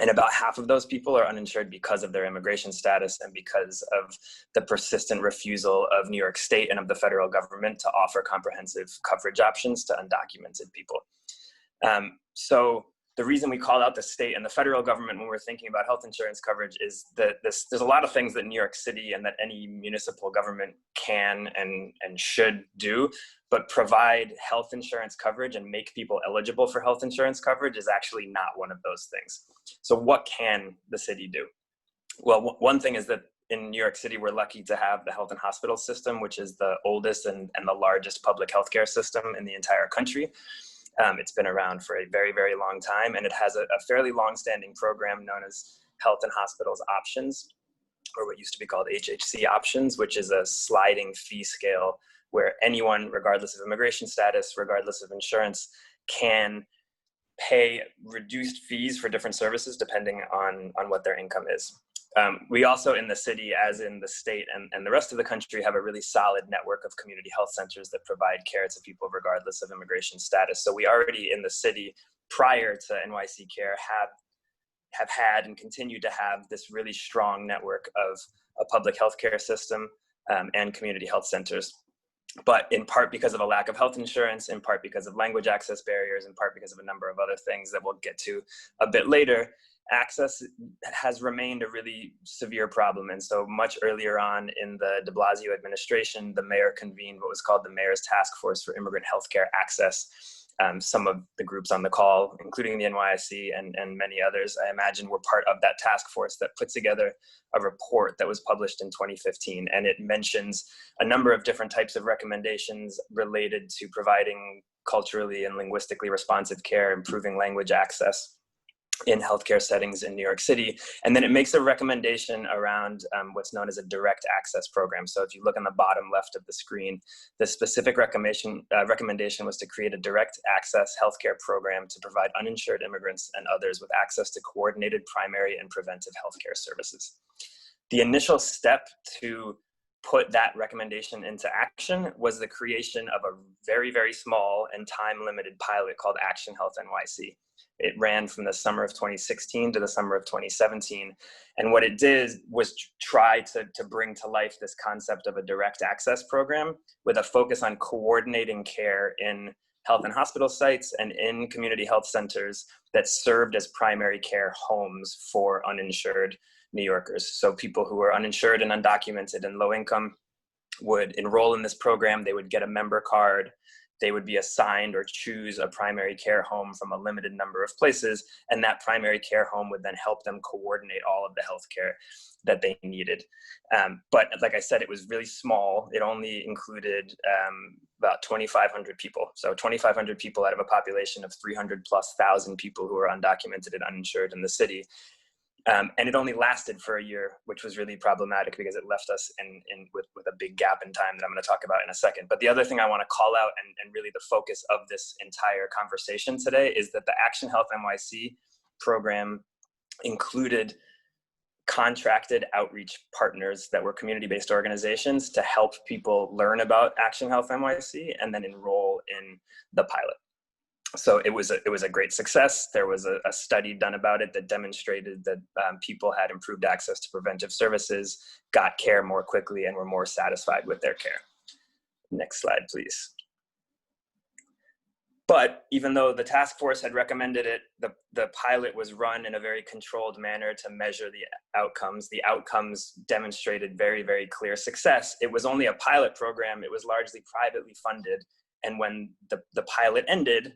And about half of those people are uninsured because of their immigration status and because of the persistent refusal of New York State and of the federal government to offer comprehensive coverage options to undocumented people. So the reason we call out the state and the federal government when we're thinking about health insurance coverage is that there's a lot of things that New York City and that any municipal government can and should do, but provide health insurance coverage and make people eligible for health insurance coverage is actually not one of those things. So what can the city do? Well, one thing is that in New York City, we're lucky to have the health and hospital system, which is the oldest and the largest public healthcare system in the entire country. It's been around for a very, very long time, and it has a fairly long-standing program known as Health and Hospitals Options, or what used to be called HHC Options, which is a sliding fee scale where anyone, regardless of immigration status, regardless of insurance, can pay reduced fees for different services depending on what their income is. We also in the city, as in the state and the rest of the country, have a really solid network of community health centers that provide care to people regardless of immigration status. So we already in the city, prior to NYC Care, have had and continue to have this really strong network of a public health care system and community health centers. But in part because of a lack of health insurance, in part because of language access barriers, in part because of a number of other things that we'll get to a bit later, access has remained a really severe problem. And so much earlier on in the de Blasio administration, the mayor convened what was called the Mayor's Task Force for Immigrant Healthcare Access. Some of the groups on the call, including the NYC and many others, I imagine were part of that task force that put together a report that was published in 2015. And it mentions a number of different types of recommendations related to providing culturally and linguistically responsive care, improving language access in healthcare settings in New York City. And then it makes a recommendation around what's known as a direct access program. So if you look on the bottom left of the screen, the specific recommendation was to create a direct access healthcare program to provide uninsured immigrants and others with access to coordinated primary and preventive healthcare services. The initial step to put that recommendation into action was the creation of a very, very small and time-limited pilot called Action Health NYC. It ran from the summer of 2016 to the summer of 2017. And what it did was try to bring to life this concept of a direct access program with a focus on coordinating care in health and hospital sites and in community health centers that served as primary care homes for uninsured New Yorkers. So people who were uninsured and undocumented and low income would enroll in this program. They would get a member card. They would be assigned or choose a primary care home from a limited number of places, and that primary care home would then help them coordinate all of the healthcare that they needed. But like I said, it was really small. It only included about 2,500 people. So 2,500 people out of a population of 300,000+ people who are undocumented and uninsured in the city. And it only lasted for a year, which was really problematic because it left us with a big gap in time that I'm going to talk about in a second. But the other thing I want to call out and really the focus of this entire conversation today is that the Action Health NYC program included contracted outreach partners that were community-based organizations to help people learn about Action Health NYC and then enroll in the pilot. So it was a great success. There was a study done about it that demonstrated that people had improved access to preventive services, got care more quickly, and were more satisfied with their care. Next slide, please. But even though the task force had recommended it, the pilot was run in a very controlled manner to measure the outcomes. The outcomes demonstrated very, very clear success. It was only a pilot program. It was largely privately funded. And when the pilot ended,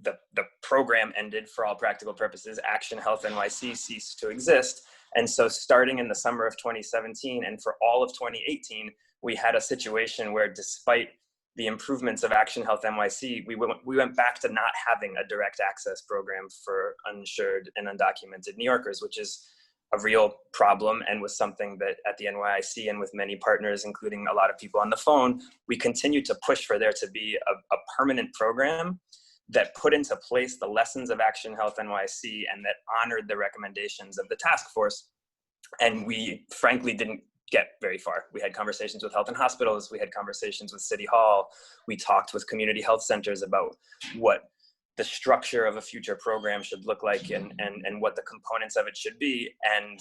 the program ended for all practical purposes. Action Health NYC ceased to exist. And so starting in the summer of 2017 and for all of 2018, we had a situation where despite the improvements of Action Health NYC, we went back to not having a direct access program for uninsured and undocumented New Yorkers, which is a real problem and was something that at the NYC and with many partners, including a lot of people on the phone, we continued to push for there to be a permanent program that put into place the lessons of Action Health NYC and that honored the recommendations of the task force. And we frankly didn't get very far. We had conversations with health and hospitals. We had conversations with City Hall. We talked with community health centers about what the structure of a future program should look like and what the components of it should be. And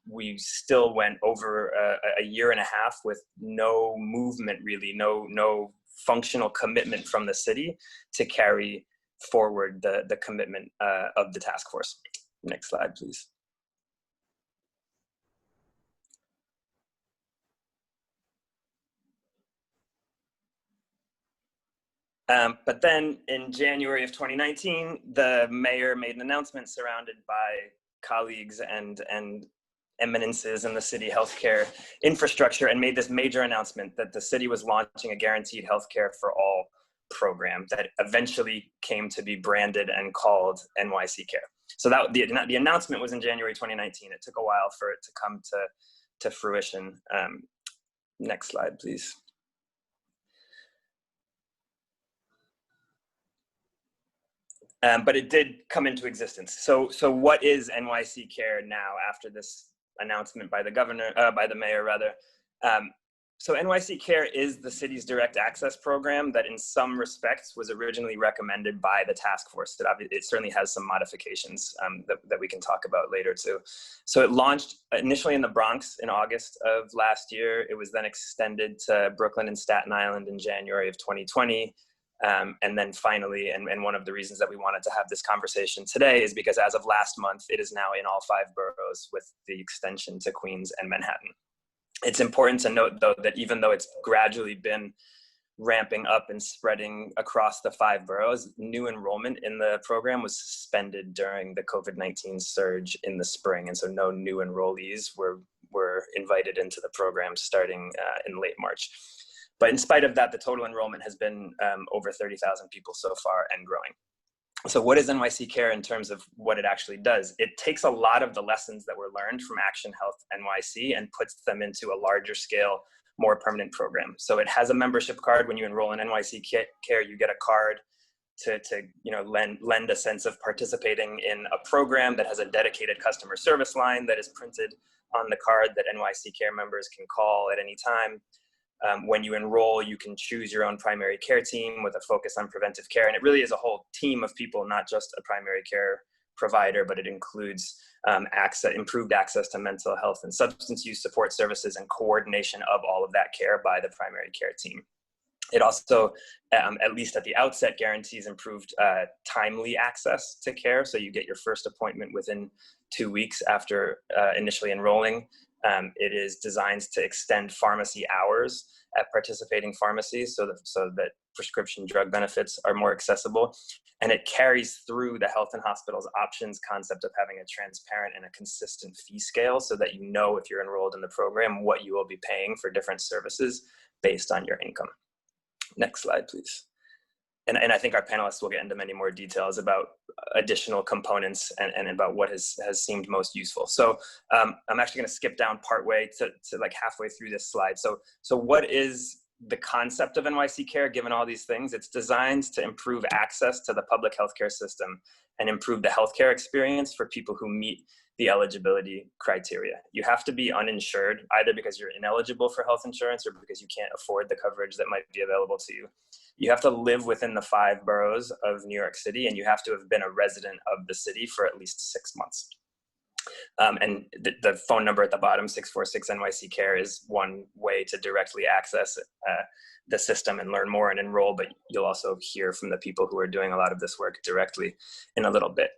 we still went over a year and a half with no movement, really, no functional commitment from the city to carry forward the commitment of the task force. Next slide, please. But then in January of 2019, the mayor made an announcement surrounded by colleagues and eminences in the city healthcare infrastructure, and made this major announcement that the city was launching a guaranteed healthcare for all program that eventually came to be branded and called NYC Care. So that the announcement was in January 2019. It took a while for it to come to fruition. Next slide, please. But it did come into existence. So what is NYC Care now after this announcement by the governor, by the mayor rather? So NYC Care is the city's direct access program that in some respects was originally recommended by the task force. It certainly has some modifications that we can talk about later too. So it launched initially in the Bronx in August of last year. It was then extended to Brooklyn and Staten Island in January of 2020. And then finally, and one of the reasons that we wanted to have this conversation today is because as of last month, it is now in all 5 boroughs with the extension to Queens and Manhattan. It's important to note, though, that even though it's gradually been ramping up and spreading across the 5 boroughs, new enrollment in the program was suspended during the COVID-19 surge in the spring. And so no new enrollees were invited into the program starting in late March. But in spite of that, the total enrollment has been over 30,000 people so far and growing. So what is NYC Care in terms of what it actually does? It takes a lot of the lessons that were learned from Action Health NYC and puts them into a larger scale, more permanent program. So it has a membership card. When you enroll in NYC Care, you get a card to lend a sense of participating in a program that has a dedicated customer service line that is printed on the card that NYC Care members can call at any time. When you enroll, you can choose your own primary care team with a focus on preventive care. And it really is a whole team of people, not just a primary care provider, but it includes improved access to mental health and substance use support services and coordination of all of that care by the primary care team. It also, at least at the outset, guarantees improved timely access to care. So you get your first appointment within 2 weeks after initially enrolling. It is designed to extend pharmacy hours at participating pharmacies so that prescription drug benefits are more accessible. And it carries through the health and hospitals options concept of having a transparent and a consistent fee scale so that you know if you're enrolled in the program what you will be paying for different services based on your income. Next slide, please. And I think our panelists will get into many more details about additional components and about what has seemed most useful. So I'm actually going to skip down partway to like halfway through this slide. So what is the concept of NYC Care given all these things? It's designed to improve access to the public healthcare system and improve the healthcare experience for people who meet the eligibility criteria. You have to be uninsured, either because you're ineligible for health insurance or because you can't afford the coverage that might be available to you. You have to live within the 5 boroughs of New York City, and you have to have been a resident of the city for at least 6 months. And the phone number at the bottom, 646 NYC Care, is one way to directly access the system and learn more and enroll, but you'll also hear from the people who are doing a lot of this work directly in a little bit.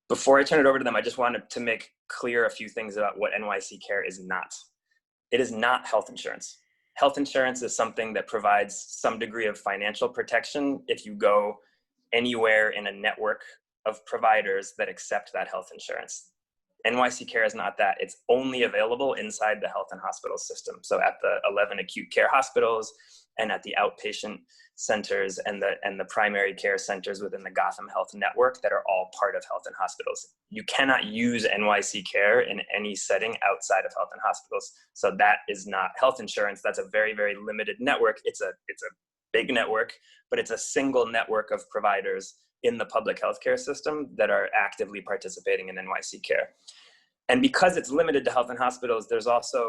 Before I turn it over to them, I just wanted to make clear a few things about what NYC Care is not. It is not health insurance. Health insurance is something that provides some degree of financial protection if you go anywhere in a network of providers that accept that health insurance. NYC Care is not that. It's only available inside the health and hospital system. So at the 11 acute care hospitals and at the outpatient centers and the primary care centers within the Gotham Health network that are all part of health and hospitals. You cannot use NYC Care in any setting outside of health and hospitals. So that is not health insurance. That's a very, very limited network. It's a big network, but it's a single network of providers in the public healthcare system that are actively participating in NYC Care. And because it's limited to health and hospitals, there's also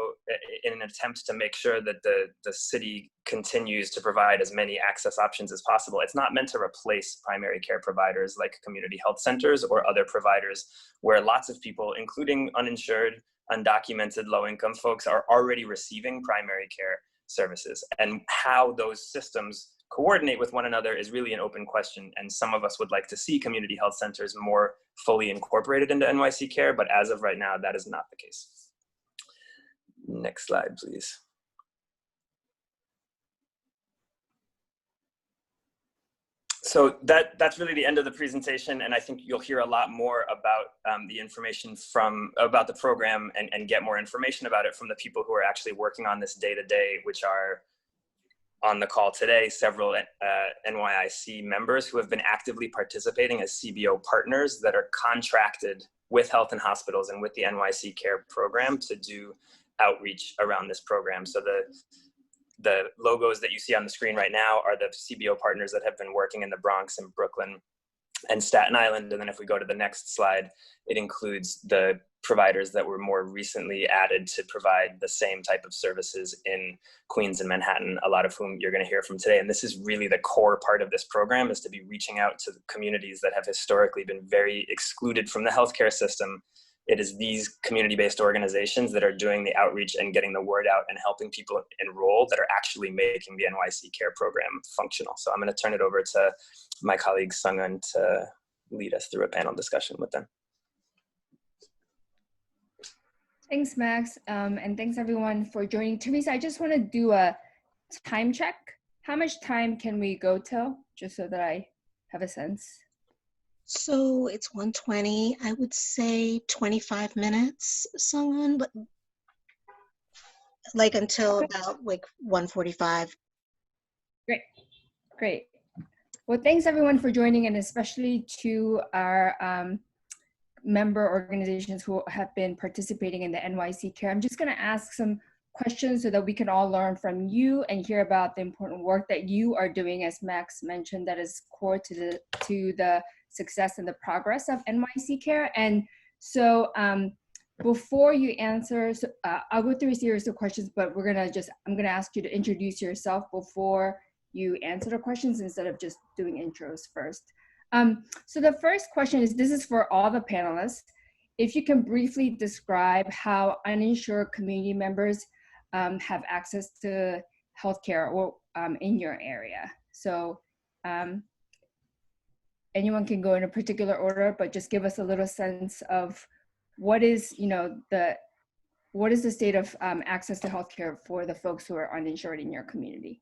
in an attempt to make sure that the city continues to provide as many access options as possible. It's not meant to replace primary care providers like community health centers or other providers where lots of people, including uninsured, undocumented, low-income folks, are already receiving primary care services. And how those systems coordinate with one another is really an open question. And some of us would like to see community health centers more fully incorporated into NYC Care, but as of right now, that is not the case. Next slide, please. So that's really the end of the presentation, and I think you'll hear a lot more about the information about the program and get more information about it from the people who are actually working on this day to day, which are on the call today, several NYIC members who have been actively participating as CBO partners that are contracted with health and hospitals and with the NYC Care program to do outreach around this program. So the logos that you see on the screen right now are the CBO partners that have been working in the Bronx and Brooklyn and Staten Island. And then if we go to the next slide, it includes the providers that were more recently added to provide the same type of services in Queens and Manhattan, a lot of whom you're going to hear from today. And this is really the core part of this program, is to be reaching out to the communities that have historically been very excluded from the healthcare system. It is these community-based organizations that are doing the outreach and getting the word out and helping people enroll that are actually making the NYC Care program functional. So I'm going to turn it over to my colleague Sungun to lead us through a panel discussion with them. Thanks, Max, and thanks everyone for joining. Teresa, I just want to do a time check. How much time can we go till, just so that I have a sense? So it's 1:20. I would say 25 minutes, Sungwon, but like until about like 1:45. Great. Well, thanks everyone for joining, and especially to our member organizations who have been participating in the NYC Care. I'm just going to ask some questions so that we can all learn from you and hear about the important work that you are doing, as Max mentioned, that is core to the success and the progress of NYC Care. And so before you answer, I'll go through a series of questions, but I'm gonna ask you to introduce yourself before you answer the questions instead of just doing intros first. So the first question is, this is for all the panelists. If you can briefly describe how uninsured community members have access to healthcare or in your area. So anyone can go in a particular order, but just give us a little sense of what is the state of access to healthcare for the folks who are uninsured in your community.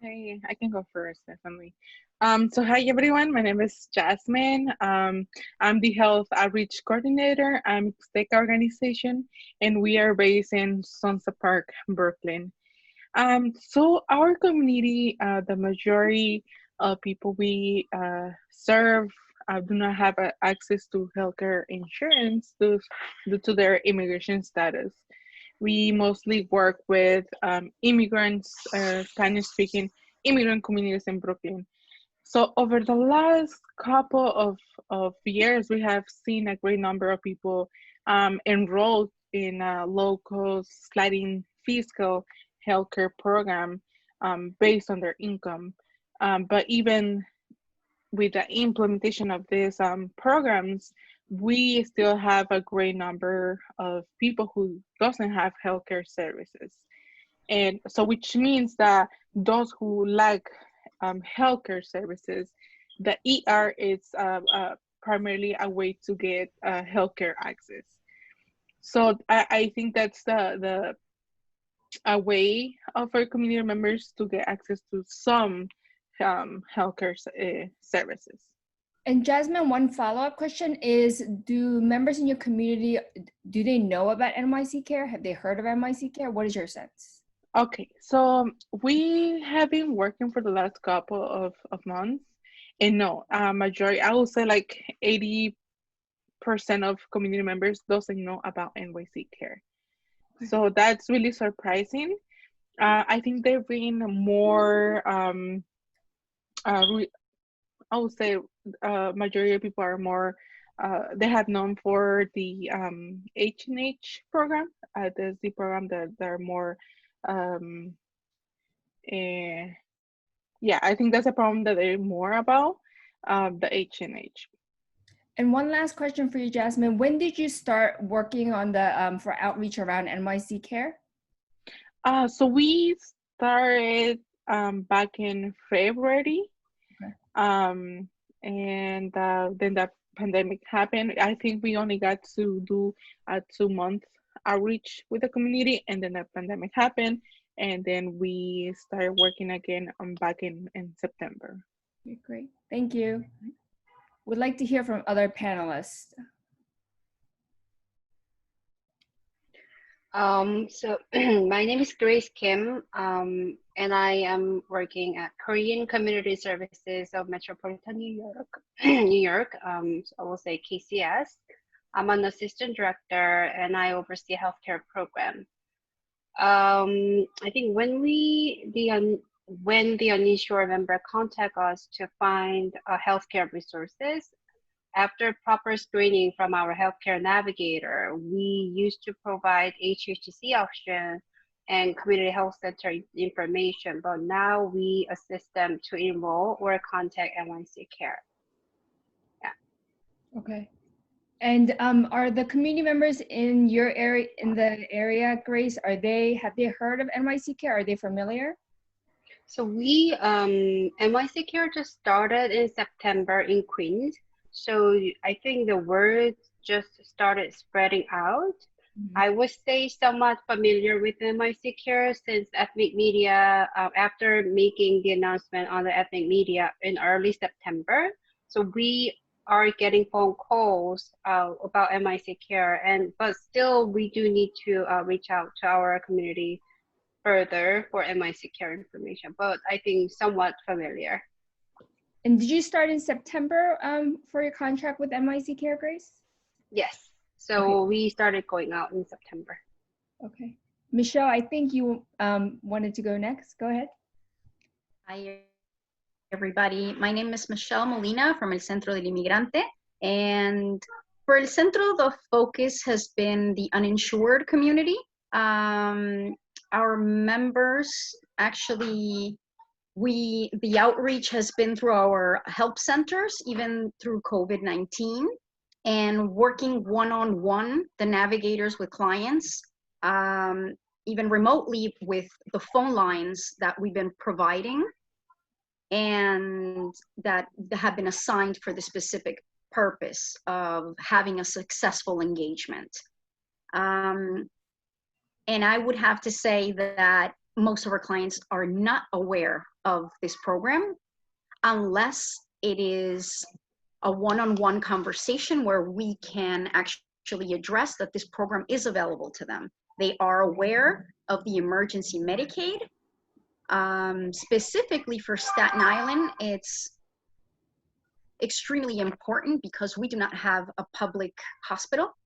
Hey, I can go first, definitely. So hi everyone, my name is Jasmine. I'm the Health Outreach Coordinator. I'm STECA organization, and we are based in Sunset Park, Brooklyn. So our community, the majority of people we serve do not have access to healthcare insurance due to their immigration status. We mostly work with immigrants, Spanish-speaking immigrant communities in Brooklyn. So over the last couple of years, we have seen a great number of people enrolled in a low-cost sliding fiscal healthcare program based on their income. But even with the implementation of these programs, we still have a great number of people who doesn't have healthcare services. And so which means that those who lack healthcare services, the ER is primarily a way to get healthcare access. So I think that's a way of our community members to get access to some healthcare services. And Jasmine, one follow-up question is, do members in your community, do they know about NYC Care? Have they heard of NYC Care? What is your sense? Okay, so we have been working for the last couple of months, and no, majority, I would say like 80% of community members doesn't know about NYC Care. So that's really surprising. I think they've been more I would say majority of people are more, they have known for the H&H program. There's the program that are more, yeah, I think that's a problem that they're more about, the H&H. And one last question for you, Jasmine. When did you start working on the for outreach around NYC Care? So we started back in February. Okay. And then the pandemic happened. I think we only got to do a 2-month outreach with the community, and then the pandemic happened, and then we started working again back in September. Okay, great. Thank you. Would like to hear from other panelists. So my name is Grace Kim, and I am working at Korean Community Services of Metropolitan New York. New York, so I will say KCS. I'm an assistant director, and I oversee a healthcare program. I think when the Uninsured member contact us to find healthcare resources, after proper screening from our healthcare navigator, we used to provide HHC option and community health center information, but now we assist them to enroll or contact NYC Care. Yeah. Okay. And are the community members in your area, Grace, have they heard of NYC Care? Are they familiar? So we, NYC Care just started in September in Queens. So I think the word just started spreading out. Mm-hmm. I would say somewhat familiar with NYC Care since ethnic media, after making the announcement on the ethnic media in early September. So we are getting phone calls about NYC Care, but still we do need to reach out to our community further for NYC Care information, but I think somewhat familiar. And did you start in September for your contract with NYC Care, Grace? Yes. So okay. We started going out in September. Okay. Michelle, I think you wanted to go next. Go ahead. Hi, everybody. My name is Michelle Molina from El Centro de Limigrante. And for El Centro, the focus has been the uninsured community. Our members actually, the outreach has been through our help centers, even through COVID-19, and working one-on-one, the navigators with clients, even remotely with the phone lines that we've been providing and that have been assigned for the specific purpose of having a successful engagement. And I would have to say that most of our clients are not aware of this program unless it is a one-on-one conversation where we can actually address that this program is available to them. They are aware of the emergency Medicaid. Specifically for Staten Island, it's extremely important because we do not have a public hospital.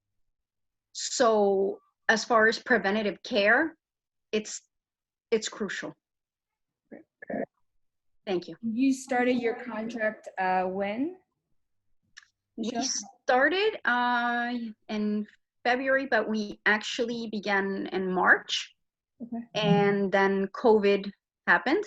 So as far as preventative care, it's crucial. Thank you. You started your contract when? We started in February, but we actually began in March. Okay. And then COVID happened.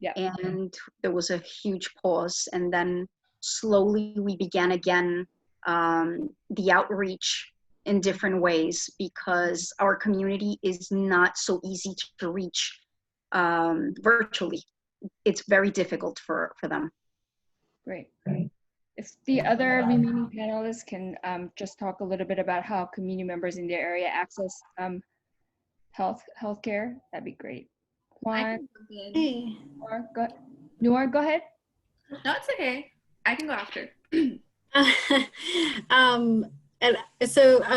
Yeah. And there was a huge pause. And then slowly we began again the outreach in different ways because our community is not so easy to reach virtually. It's very difficult for them. Great. If the other remaining panelists can just talk a little bit about how community members in their area access healthcare, that'd be great. Juan, hey. Noor, go ahead. No, it's okay. I can go after.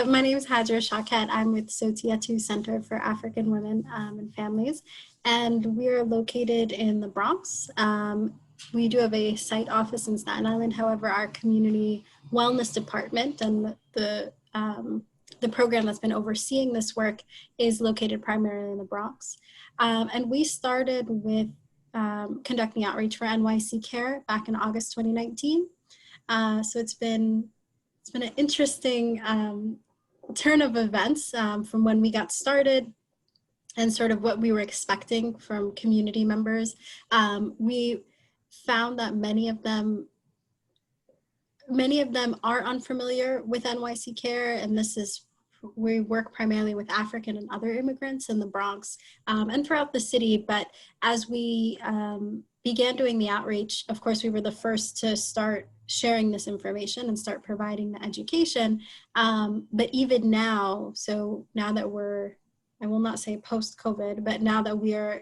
My name is Hajra Shakat. I'm with Sotiatu Center for African Women and Families, and we are located in the Bronx. We do have a site office in Staten Island. However, our community wellness department and the program that's been overseeing this work is located primarily in the Bronx. And we started with conducting outreach for NYC Care back in August 2019. So it's been an interesting turn of events from when we got started and sort of what we were expecting from community members. We found that many of them are unfamiliar with NYC Care, and we work primarily with African and other immigrants in the Bronx and throughout the city. But as we began doing the outreach, of course, we were the first to start sharing this information and start providing the education. But even now, so now that I will not say post-COVID, but now that we are,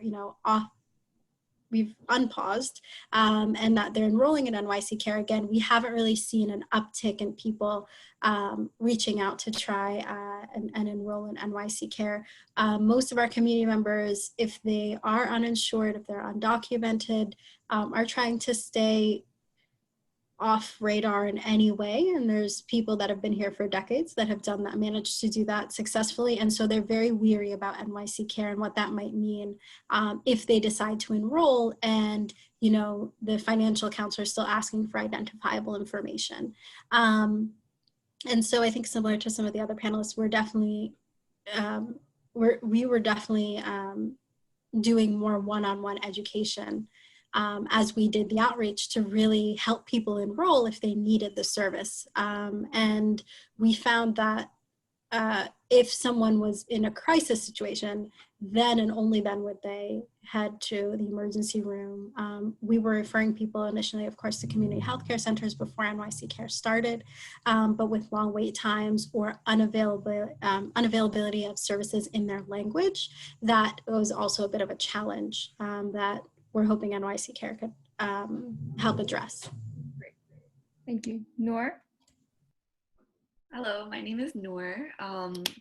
we've unpaused and that they're enrolling in NYC Care again, we haven't really seen an uptick in people reaching out to try and enroll in NYC Care. Most of our community members, if they are uninsured, if they're undocumented, are trying to stay off radar in any way. And there's people that have been here for decades that have managed to do that successfully. And so they're very weary about NYC Care and what that might mean if they decide to enroll and, the financial counselor is still asking for identifiable information. And so I think similar to some of the other panelists, we were definitely doing more one-on-one education as we did the outreach to really help people enroll if they needed the service. And we found that if someone was in a crisis situation, then and only then would they head to the emergency room. We were referring people initially, of course, to community healthcare centers before NYC Care started, but with long wait times or unavailability of services in their language, that was also a bit of a challenge that we're hoping NYC Care could help address. Great. Thank you. Noor? Hello, my name is Noor.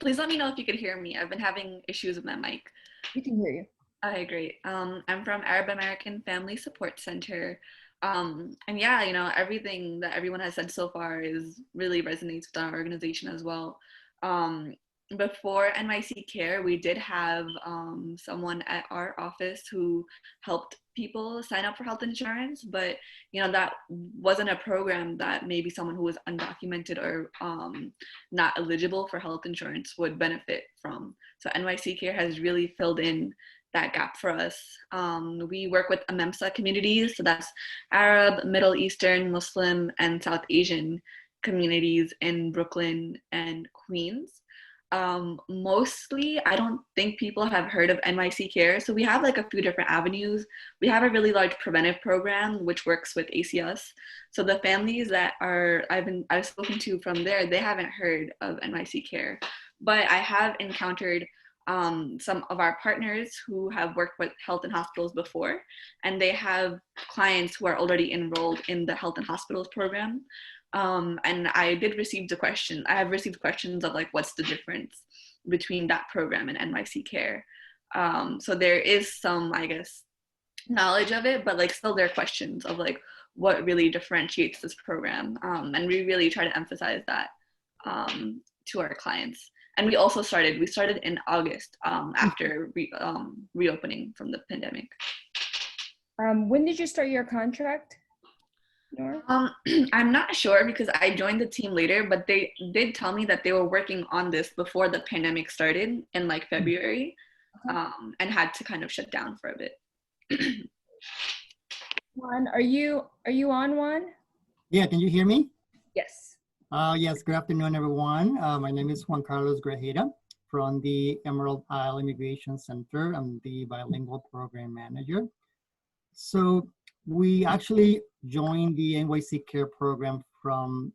Please let me know if you could hear me. I've been having issues with my mic. We can hear you. Okay, great. I'm from Arab American Family Support Center. And yeah, everything that everyone has said so far really resonates with our organization as well. Before NYC Care, we did have someone at our office who helped people sign up for health insurance, but that wasn't a program that maybe someone who was undocumented or not eligible for health insurance would benefit from. So NYC Care has really filled in that gap for us. We work with AMEMSA communities, so that's Arab, Middle Eastern, Muslim, and South Asian communities in Brooklyn and Queens. Mostly, I don't think people have heard of NYC Care. So we have like a few different avenues. We have a really large preventive program, which works with ACS. So the families that I've spoken to from there, they haven't heard of NYC Care. But I have encountered some of our partners who have worked with health and hospitals before, and they have clients who are already enrolled in the health and hospitals program. And I have received questions of like, what's the difference between that program and NYC Care? So there is some, I guess, knowledge of it, but like still there are questions of like, what really differentiates this program? And we really try to emphasize that to our clients. And we started in August after reopening from the pandemic. When did you start your contract? I'm not sure because I joined the team later, but they did tell me that they were working on this before the pandemic started in like February, and had to kind of shut down for a bit. Juan, are you on, Juan? Yeah, can you hear me? Yes. Yes, good afternoon, everyone. My name is Juan Carlos Grajeda from the Emerald Isle Immigration Center. I'm the bilingual program manager. So we actually joined the NYC Care program from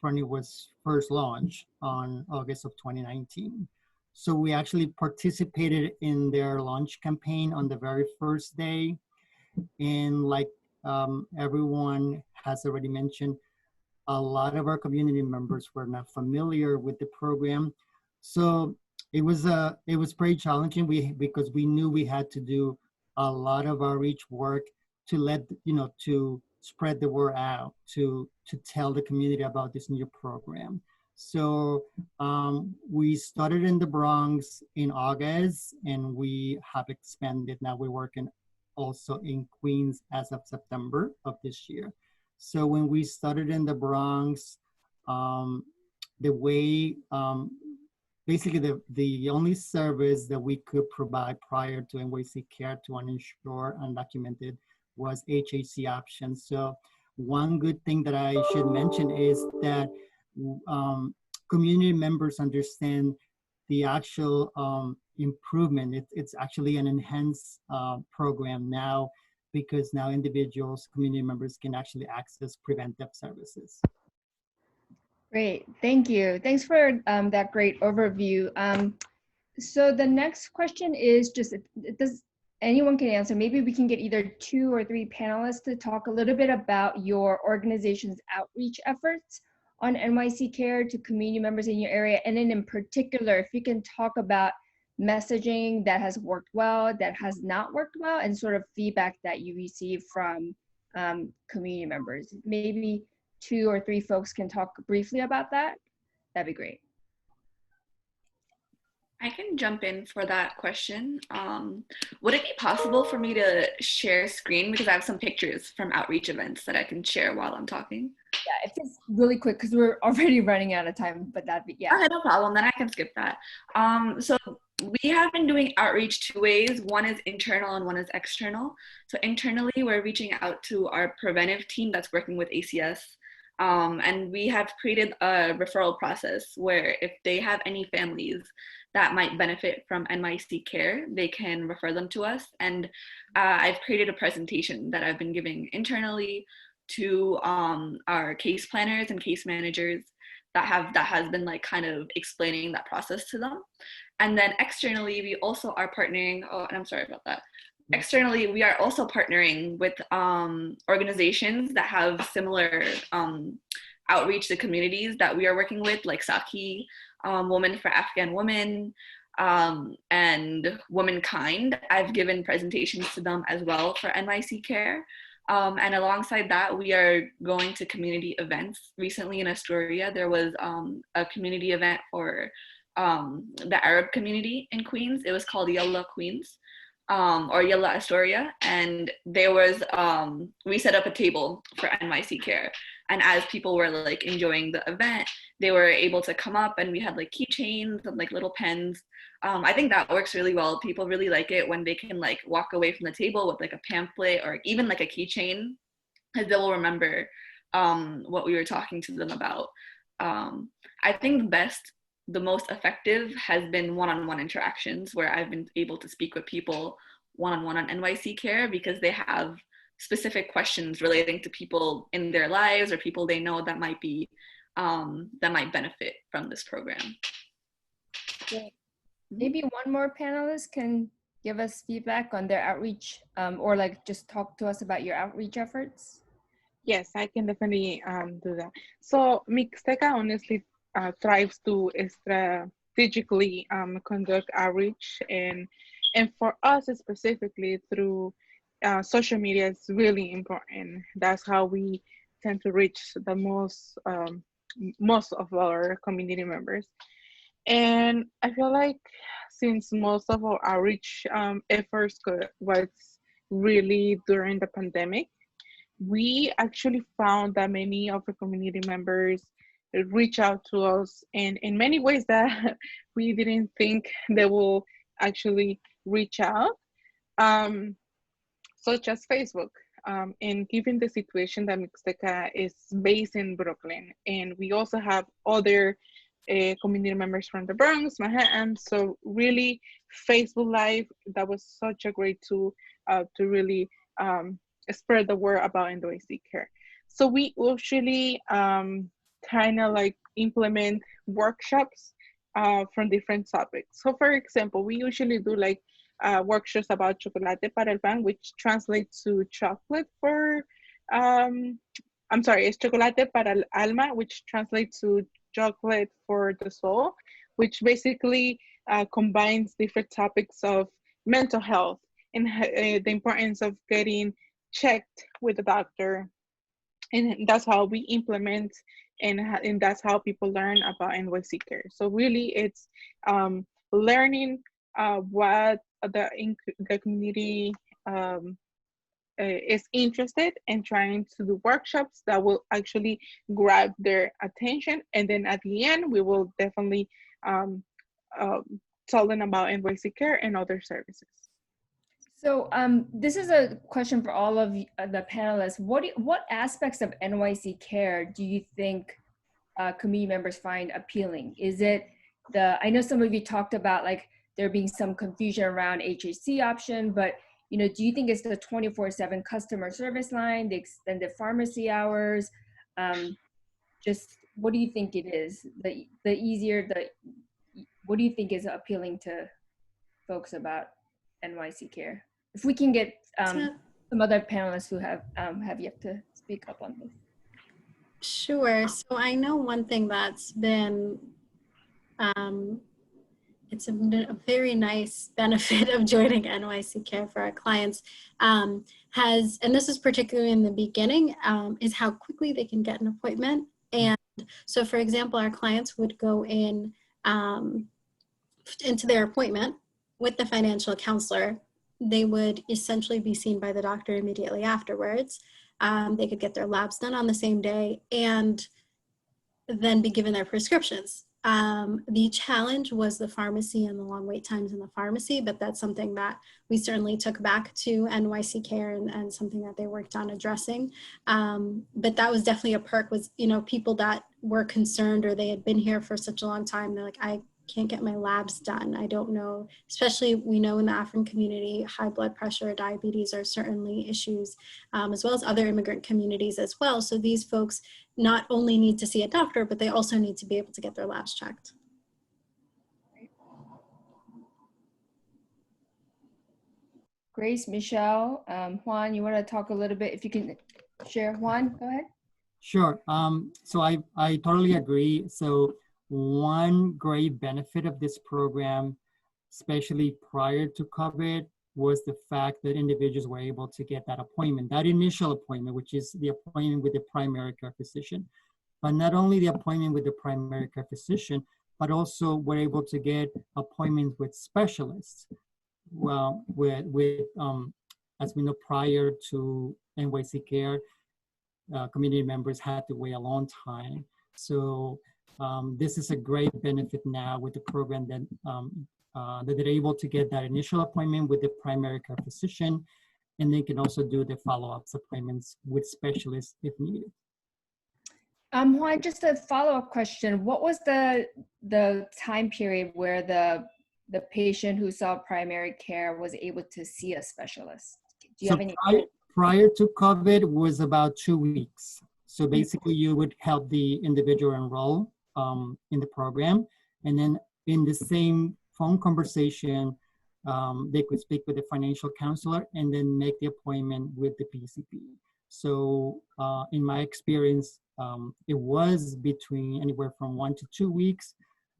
when it was first launched on August of 2019. So we actually participated in their launch campaign on the very first day. And like everyone has already mentioned, a lot of our community members were not familiar with the program. So it was pretty challenging because we knew we had to do a lot of outreach work to to spread the word out, to tell the community about this new program. So we started in the Bronx in August, and we have expanded. Now we work in also in Queens as of September of this year. So when we started in the Bronx, the way, basically the only service that we could provide prior to NYC Care to uninsured, undocumented, was HAC options. So one good thing that I should mention is that community members understand the actual improvement. It's actually an enhanced program now, because now individuals, community members can actually access preventive services. Great, thank you. Thanks for that great overview. So the next question is just, does anyone can answer? Maybe we can get either 2 or 3 panelists to talk a little bit about your organization's outreach efforts on NYC Care to community members in your area. And then in particular, if you can talk about messaging that has worked well, that has not worked well, and sort of feedback that you receive from community members. Maybe 2 or 3 folks can talk briefly about that. That'd be great. I can jump in for that question. Would it be possible for me to share screen, because I have some pictures from outreach events that I can share while I'm talking? Yeah, if it's really quick, because we're already running out of time, but that'd be, yeah. Okay, no problem, then I can skip that. So we have been doing outreach 2 ways. One is internal and one is external. So internally, we're reaching out to our preventive team that's working with ACS. And we have created a referral process where if they have any families that might benefit from NYC Care, they can refer them to us. And I've created a presentation that I've been giving internally to our case planners and case managers that has been like kind of explaining that process to them. And then externally, we also are partnering, oh, and I'm sorry about that. Externally, we are also partnering with organizations that have similar outreach to communities that we are working with, like Saki, Women for Afghan Women, and Womankind. I've given presentations to them as well for NYC Care. And alongside that, we are going to community events. Recently in Astoria, there was a community event for the Arab community in Queens. It was called Yalla Queens. Or Yalla Astoria, and there was, we set up a table for NYC Care, and as people were like enjoying the event, they were able to come up, and we had like keychains and like little pens. I think that works really well. People really like it when they can like walk away from the table with like a pamphlet or even like a keychain, because they will remember what we were talking to them about. I think the most effective has been one-on-one interactions, where I've been able to speak with people one-on-one on NYC Care, because they have specific questions relating to people in their lives or people they know that might be that might benefit from this program. Great. Maybe one more panelist can give us feedback on their outreach, or like just talk to us about your outreach efforts. Yes, I can definitely do that. So Mixteca honestly thrives to strategically conduct outreach, and for us specifically through social media is really important. That's how we tend to reach the most of our community members. And I feel like since most of our outreach efforts was really during the pandemic, we actually found that many of the community members reach out to us in many ways that we didn't think they will actually reach out, such as Facebook. And given the situation that Mixteca is based in Brooklyn, and we also have other community members from the Bronx, Manhattan, so really Facebook Live, that was such a great tool to really spread the word about NYC Care. So we usually kind of like implement workshops from different topics. So for example, we usually do like workshops about chocolate para el pan, which translates to chocolate for, I'm sorry, it's chocolate para el alma, which translates to chocolate for the soul, which basically combines different topics of mental health and the importance of getting checked with the doctor. And that's how we implement, and that's how people learn about NYC Care. So really it's learning what the community is interested in trying to do workshops that will actually grab their attention. And then at the end, we will definitely tell them about NYC Care and other services. So this is a question for all of the panelists. What aspects of NYC Care do you think community members find appealing? Is it I know some of you talked about like there being some confusion around HHC option, but do you think it's the 24/7 customer service line, the extended pharmacy hours? Just what do you think it is? What do you think is appealing to folks about NYC Care? If we can get some other panelists who have yet to speak up on this. Sure. So I know one thing that's been, it's a very nice benefit of joining NYC Care for our clients, and this is particularly in the beginning, is how quickly they can get an appointment. And so, for example, our clients would go in into their appointment with the financial counselor. They would essentially be seen by the doctor immediately afterwards. They could get their labs done on the same day and then be given their prescriptions. The challenge was the pharmacy and the long wait times in the pharmacy, but that's something that we certainly took back to NYC Care and something that they worked on addressing. But that was definitely a perk, was, people that were concerned or they had been here for such a long time, they're like, I can't get my labs done. I don't know, especially we know in the African community, high blood pressure, diabetes are certainly issues, as well as other immigrant communities as well. So these folks not only need to see a doctor, but they also need to be able to get their labs checked. Grace, Michelle, Juan, you want to talk a little bit, if you can share. Juan, go ahead. Sure. So I totally agree. So one great benefit of this program, especially prior to COVID, was the fact that individuals were able to get that appointment, that initial appointment, which is the appointment with the primary care physician. But not only the appointment with the primary care physician, but also were able to get appointments with specialists. Well, as we know, prior to NYC Care, community members had to wait a long time. So this is a great benefit now with the program that that they're able to get that initial appointment with the primary care physician, and they can also do the follow-up appointments with specialists if needed. Juan, just a follow-up question. What was the time period where the patient who saw primary care was able to see a specialist? Do you have any? Prior to COVID was about 2 weeks. So basically you would help the individual enroll in the program, and then in the same phone conversation, they could speak with the financial counselor and then make the appointment with the PCP. So in my experience, it was between anywhere from 1 to 2 weeks.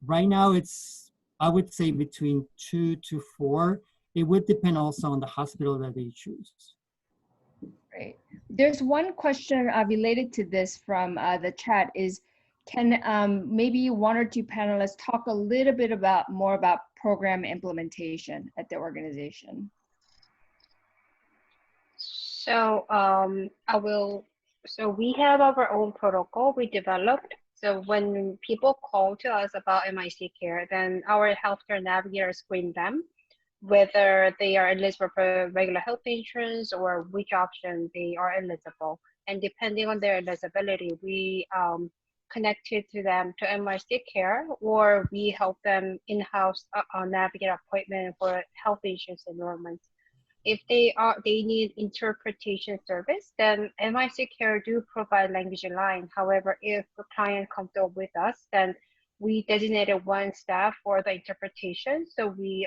Right now it's, I would say, between 2 to 4. It would depend also on the hospital that they choose. Great. There's one question related to this from the chat is, can maybe one or two panelists talk a little bit more about program implementation at the organization? So so we have our own protocol we developed. So when people call to us about NYC Care, then our healthcare navigator screen them, whether they are eligible for regular health insurance or which option they are eligible. And depending on their eligibility, we connected to them to NYC Care, or we help them in-house navigate appointment for health insurance enrollment. If they need interpretation service, then NYC Care do provide language line. However, if the client comes up with us, then we designated one staff for the interpretation. So we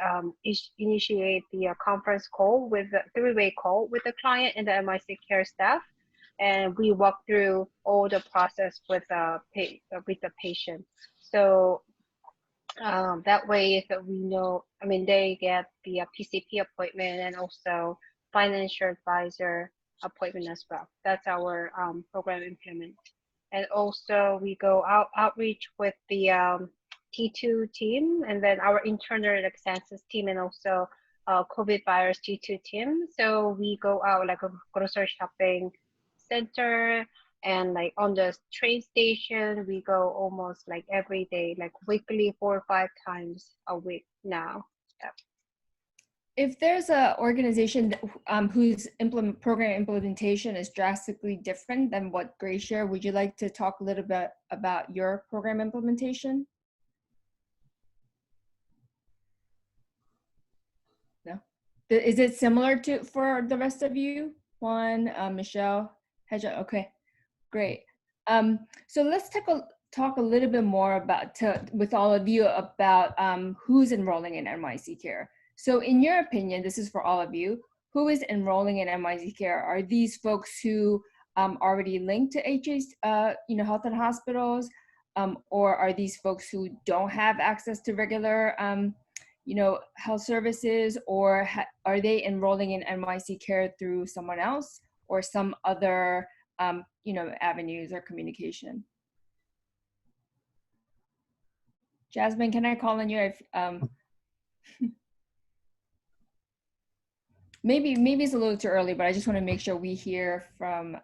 initiate the conference call with a three-way call with the client and the NYC Care staff. And we walk through all the process with the patient. So that way that we know, I mean, they get the PCP appointment and also financial advisor appointment as well. That's our program implement. And also we go outreach with the T2 team, and then our internal census team, and also COVID virus G2 team. So we go out like a grocery shopping center, and like on the train station, we go almost like every day, like weekly, 4 or 5 times a week now. Yeah. If there's a organization whose program implementation is drastically different than what Grace shared, would you like to talk a little bit about your program implementation? No. Is it similar to for the rest of you? Juan, Michelle, Hedja? Okay, great. So let's talk a little bit more about with all of you about who's enrolling in NYC Care. So in your opinion, this is for all of you, who is enrolling in NYC Care? Are these folks who already linked to HA's, health and hospitals, or are these folks who don't have access to regular, health services, or are they enrolling in NYC Care through someone else or some other, avenues or communication? Jasmine, can I call on you if, maybe it's a little too early, but I just want to make sure we hear from,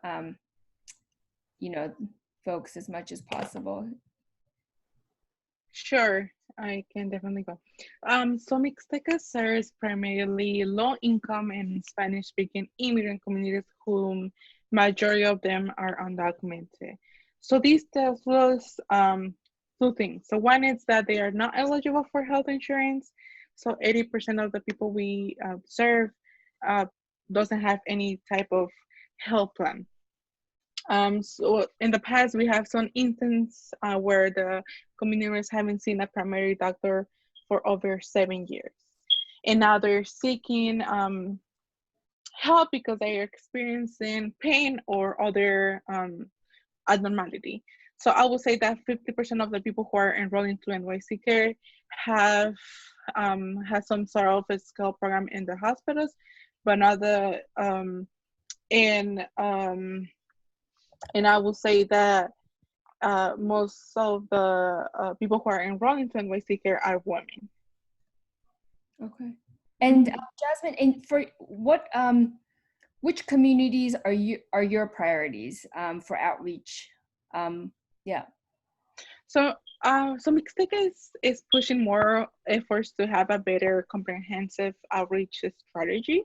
folks as much as possible. Sure, I can definitely go. So Mixteca serves primarily low-income and Spanish-speaking immigrant communities, whom majority of them are undocumented. So this tells us 2 things. So one is that they are not eligible for health insurance. So 80% of the people we serve doesn't have any type of health plan. So in the past, we have some instances where the communities haven't seen a primary doctor for over 7 years. And now they're seeking help because they are experiencing pain or other abnormality. So I would say that 50% of the people who are enrolling to NYC Care have some sort of a skill program in the hospitals, but not the and I will say that most of the people who are enrolling to NYC Care are women. Okay. And Jasmine, and for what, which communities are your priorities for outreach? Yeah. So Mixteca is pushing more efforts to have a better comprehensive outreach strategy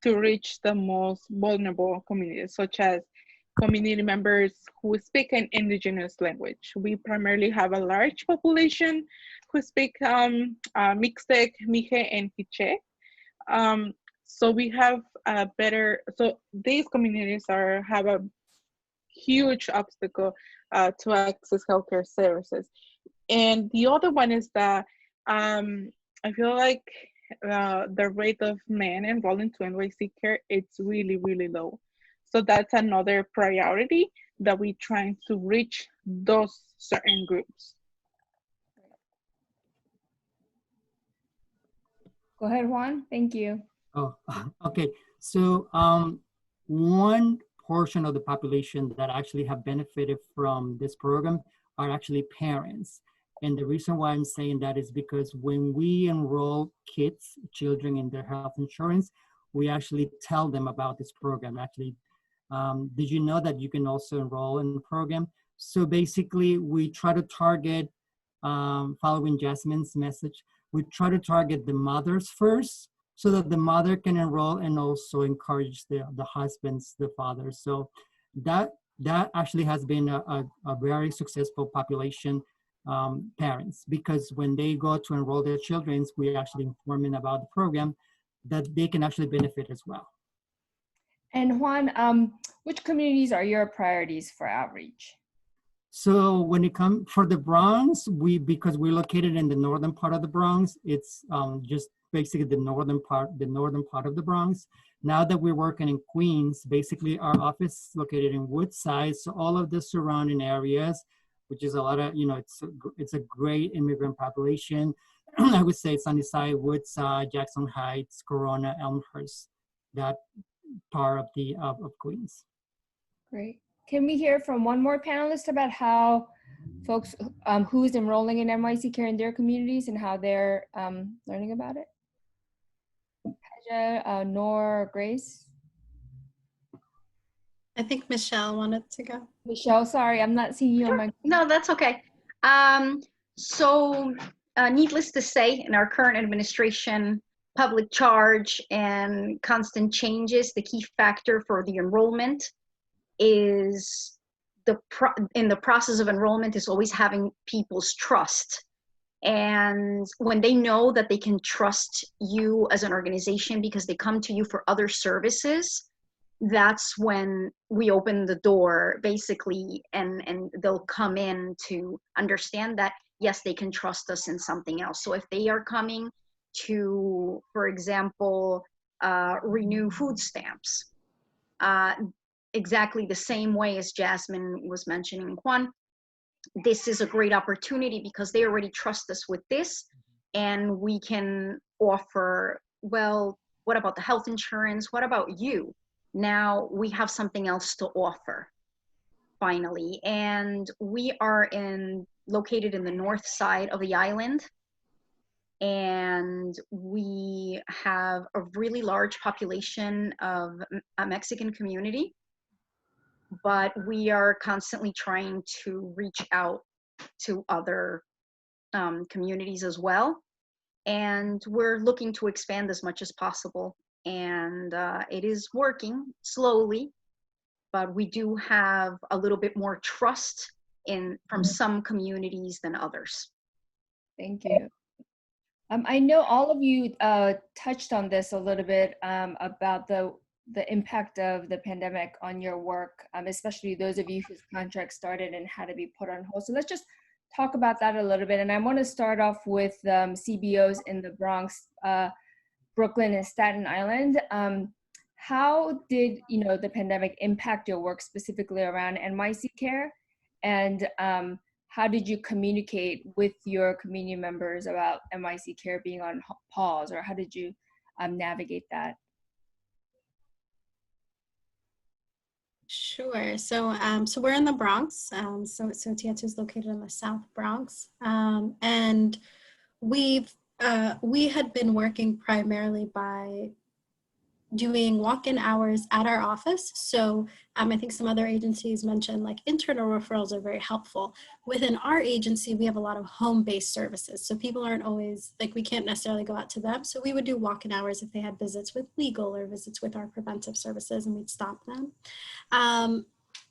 to reach the most vulnerable communities, such as community members who speak an indigenous language. We primarily have a large population who speak Mixtec, Mije, and Quiche. So we have so these communities have a huge obstacle to access healthcare services. And the other one is that I feel like the rate of men enrolling to NYC Care, it's really, really low. So that's another priority that we're trying to reach those certain groups. Go ahead, Juan. Thank you. Oh, okay. So one portion of the population that actually have benefited from this program are actually parents. And the reason why I'm saying that is because when we enroll children in their health insurance, we actually tell them about this program. Actually, did you know that you can also enroll in the program? So basically, we try to target, following Jasmine's message, we try to target the mothers first, so that the mother can enroll and also encourage the husbands, the fathers. So that actually has been a very successful population, parents, because when they go to enroll their children, we actually inform them about the program that they can actually benefit as well. And Juan, which communities are your priorities for outreach? So when it comes for the Bronx, because we're located in the northern part of the Bronx, it's just basically the northern part of the Bronx. Now that we're working in Queens, basically our office is located in Woodside, so all of the surrounding areas, which is a lot of, it's a great immigrant population. I would say Sunnyside, Woodside, Jackson Heights, Corona, Elmhurst, that part of Queens. Great. Can we hear from one more panelist about how folks, who's enrolling in NYC Care in their communities and how they're learning about it? Nor, Grace? I think Michelle wanted to go. Michelle, sorry, I'm not seeing you on my. No, that's okay. So needless to say, in our current administration, public charge and constant changes, the key factor for the enrollment is in the process of enrollment is always having people's trust. And when they know that they can trust you as an organization because they come to you for other services, that's when we open the door basically, and they'll come in to understand that, yes, they can trust us in something else. So if they are coming to, for example, renew food stamps, exactly the same way as Jasmine was mentioning, Juan, this is a great opportunity because they already trust us with this, and we can offer, well, what about the health insurance? What about you? Now we have something else to offer, finally. And we are located in the north side of the island. And we have a really large population of a Mexican community, but we are constantly trying to reach out to other communities as well. And we're looking to expand as much as possible. And it is working slowly, but we do have a little bit more trust from some communities than others. Thank you. I know all of you touched on this a little bit about the impact of the pandemic on your work, especially those of you whose contract started and had to be put on hold. So let's just talk about that a little bit. And I want to start off with CBOs in the Bronx, Brooklyn, and Staten Island. How did the pandemic impact your work specifically around NYC Care? And how did you communicate with your community members about NYC Care being on pause, or how did you navigate that? Sure. So we're in the Bronx. So Teatro is located in the South Bronx, and we had been working primarily by doing walk-in hours at our office. So I think some other agencies mentioned like internal referrals are very helpful. Within our agency, we have a lot of home-based services. So people aren't always, like, we can't necessarily go out to them. So we would do walk-in hours if they had visits with legal or visits with our preventive services, and we'd stop them.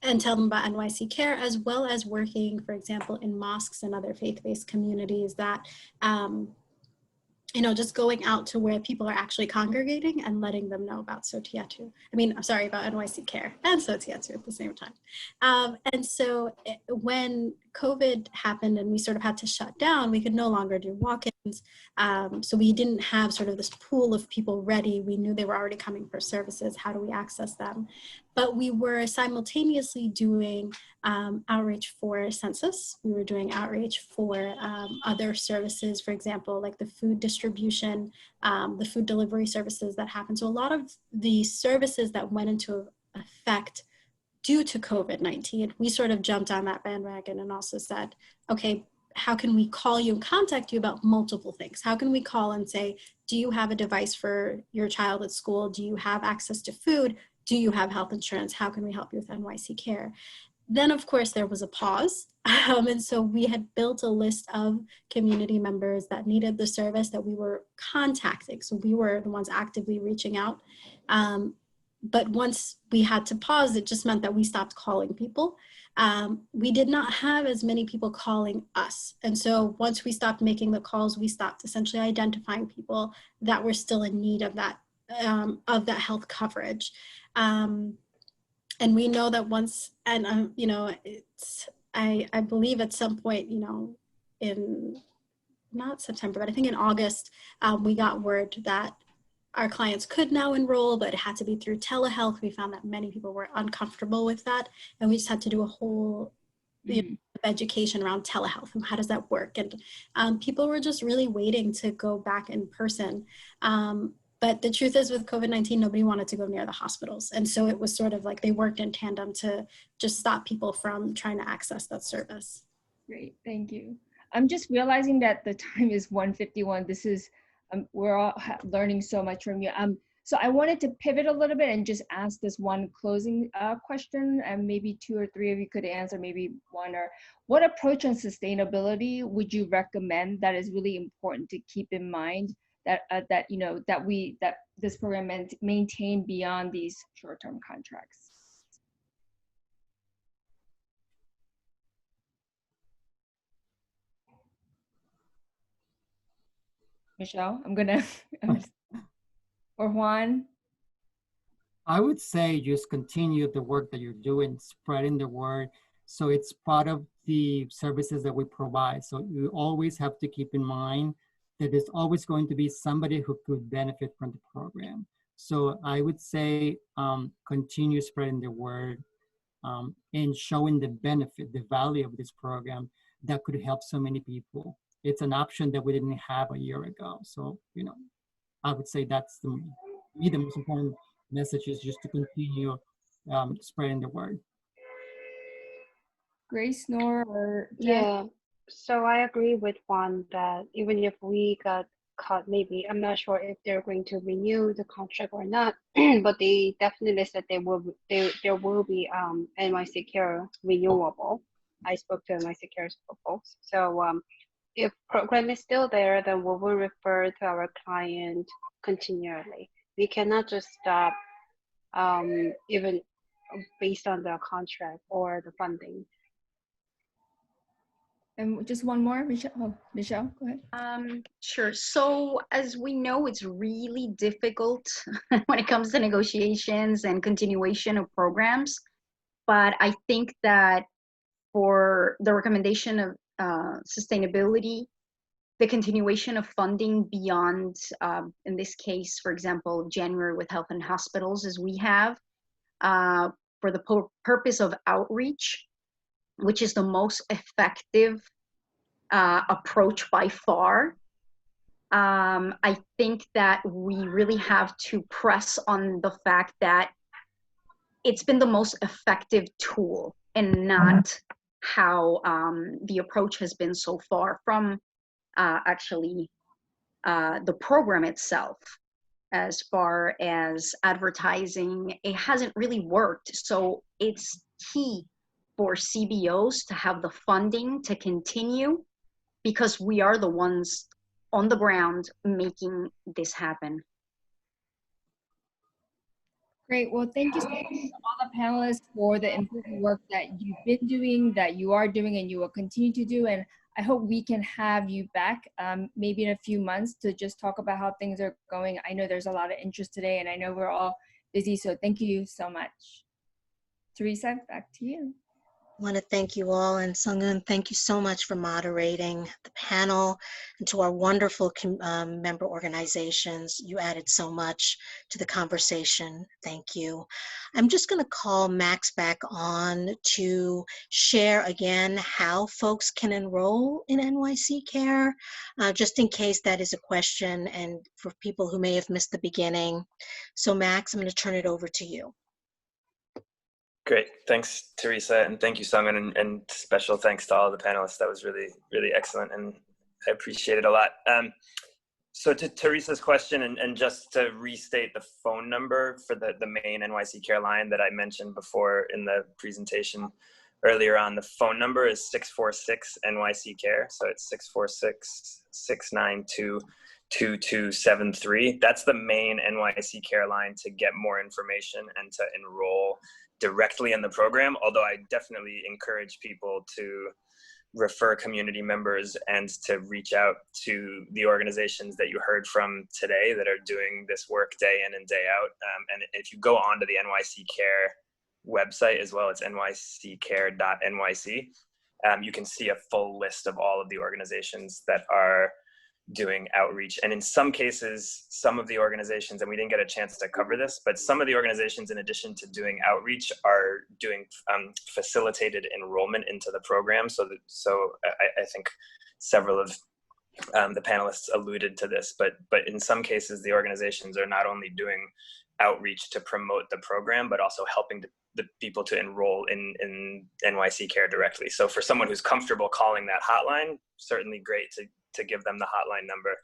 And tell them about NYC Care, as well as working, for example, in mosques and other faith-based communities that, just going out to where people are actually congregating and letting them know about Sotiatu. About NYC Care and Sotiatu at the same time. And so when COVID happened and we sort of had to shut down, we could no longer do walk-ins. So we didn't have sort of this pool of people ready. We knew they were already coming for services. How do we access them? But we were simultaneously doing outreach for census. We were doing outreach for other services, for example, like the food distribution, the food delivery services that happen. So a lot of the services that went into effect due to COVID-19, we sort of jumped on that bandwagon and also said, okay, how can we call you and contact you about multiple things? How can we call and say, do you have a device for your child at school? Do you have access to food? Do you have health insurance? How can we help you with NYC Care? Then, of course, there was a pause. And so we had built a list of community members that needed the service that we were contacting. So we were the ones actively reaching out. But once we had to pause, it just meant that we stopped calling people. We did not have as many people calling us. And so once we stopped making the calls, we stopped essentially identifying people that were still in need of that health coverage. And we know that once, and I believe at some point, in not September, but I think in August, we got word that our clients could now enroll, but it had to be through telehealth. We found that many people were uncomfortable with that, and we just had to do a whole education around telehealth and how does that work. And people were just really waiting to go back in person. But the truth is, with COVID-19, nobody wanted to go near the hospitals. And so it was sort of like they worked in tandem to just stop people from trying to access that service. Great, thank you. I'm just realizing that the time is 1:51. This is, we're all learning so much from you. So I wanted to pivot a little bit and just ask this one closing question, and maybe 2 or 3 of you could answer, maybe one. Or what approach on sustainability would you recommend that is really important to keep in mind that that this program maintain beyond these short-term contracts? Michelle, or Juan? I would say just continue the work that you're doing, spreading the word. So it's part of the services that we provide. So you always have to keep in mind that there's always going to be somebody who could benefit from the program. So I would say continue spreading the word and showing the benefit, the value of this program that could help so many people. It's an option that we didn't have a year ago. So, I would say that's the most important message, is just to continue spreading the word. Grace, Nor, or Jess? Yeah, so I agree with Juan that even if we got cut, maybe I'm not sure if they're going to renew the contract or not, but they definitely said there will be NYC Care renewable. I spoke to NYC Care folks. So if program is still there, then we will refer to our client continually. We cannot just stop even based on the contract or the funding. And just one more, Michelle. Oh, Michelle, go ahead. Sure. So as we know, it's really difficult when it comes to negotiations and continuation of programs. But I think that for the recommendation of sustainability, the continuation of funding beyond, in this case, for example, January with Health and Hospitals, as we have, for the purpose of outreach, which is the most effective approach by far. I think that we really have to press on the fact that it's been the most effective tool and not how the approach has been so far from actually the program itself. As far as advertising, it hasn't really worked. So it's key for CBOs to have the funding to continue, because we are the ones on the ground making this happen. Great. Well, thank you so much to all the panelists for the important work that you've been doing, that you are doing, and you will continue to do. And I hope we can have you back maybe in a few months to just talk about how things are going. I know there's a lot of interest today, and I know we're all busy, so thank you so much. Teresa, back to you. I want to thank you all, and Sung-Eun, thank you so much for moderating the panel, and to our wonderful member organizations. You added so much to the conversation. Thank you. I'm just going to call Max back on to share again how folks can enroll in NYC Care, just in case that is a question and for people who may have missed the beginning. So Max, I'm going to turn it over to you. Great. Thanks, Teresa, and thank you, Sung-Eun, and special thanks to all the panelists. That was really, really excellent, and I appreciate it a lot. So to Teresa's question, and just to restate the phone number for the main NYC Care line that I mentioned before in the presentation earlier on, the phone number is 646 NYC Care. So it's 646-692-2273. That's the main NYC Care line to get more information and to enroll directly in the program, although I definitely encourage people to refer community members and to reach out to the organizations that you heard from today that are doing this work day in and day out. And if you go onto the NYC Care website as well, it's nyccare.nyc, you can see a full list of all of the organizations that are doing outreach. And in some cases, some of the organizations, and we didn't get a chance to cover this, but some of the organizations, in addition to doing outreach, are doing facilitated enrollment into the program. So I think several of the panelists alluded to this, but in some cases, the organizations are not only doing outreach to promote the program, but also helping the people to enroll in NYC Care directly. So for someone who's comfortable calling that hotline, certainly great to give them the hotline number.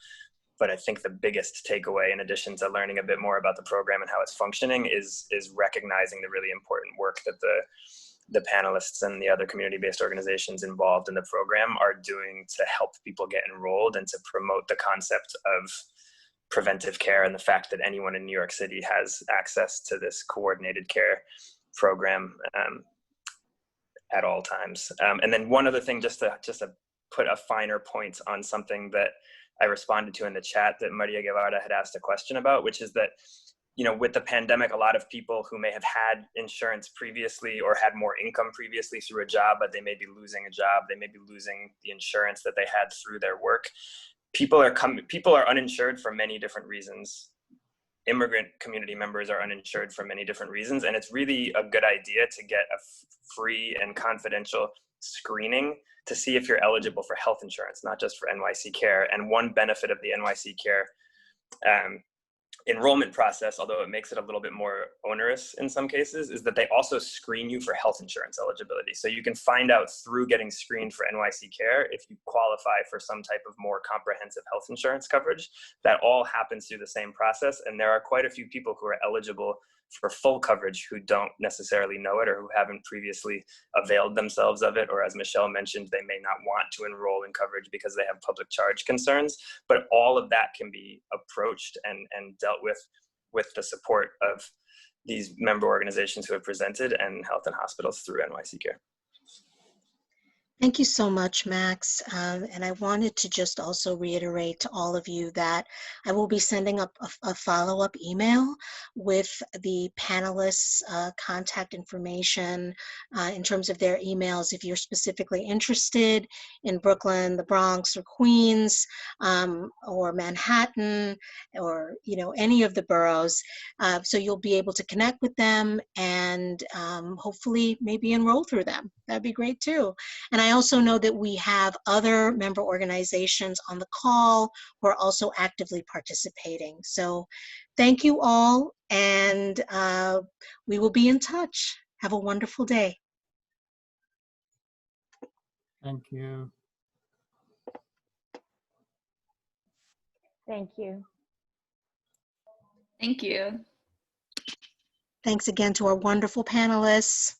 But I think the biggest takeaway, in addition to learning a bit more about the program and how it's functioning, is recognizing the really important work that the panelists and the other community-based organizations involved in the program are doing to help people get enrolled and to promote the concept of preventive care and the fact that anyone in New York City has access to this coordinated care program at all times. And then one other thing, just to put a finer point on something that I responded to in the chat that Maria Guevara had asked a question about, which is that, you know, with the pandemic, a lot of people who may have had insurance previously or had more income previously through a job, but they may be losing a job, they may be losing the insurance that they had through their work. People are uninsured for many different reasons. Immigrant community members are uninsured for many different reasons. And it's really a good idea to get a free and confidential screening to see if you're eligible for health insurance, not just for NYC Care. And one benefit of the NYC Care enrollment process, although it makes it a little bit more onerous in some cases, is that they also screen you for health insurance eligibility. So you can find out through getting screened for NYC Care if you qualify for some type of more comprehensive health insurance coverage. That all happens through the same process. And there are quite a few people who are eligible for full coverage who don't necessarily know it or who haven't previously availed themselves of it. Or as Michelle mentioned, they may not want to enroll in coverage because they have public charge concerns. But all of that can be approached and dealt with the support of these member organizations who have presented and health and hospitals through NYC Care. Thank you so much, Max. And I wanted to just also reiterate to all of you that I will be sending up a follow-up email with the panelists' contact information in terms of their emails if you're specifically interested in Brooklyn, the Bronx, or Queens, or Manhattan, or any of the boroughs. So you'll be able to connect with them and hopefully maybe enroll through them. That'd be great too. And I also know that we have other member organizations on the call who are also actively participating. So thank you all, and we will be in touch. Have a wonderful day. Thank you. Thank you. Thank you. Thanks again to our wonderful panelists.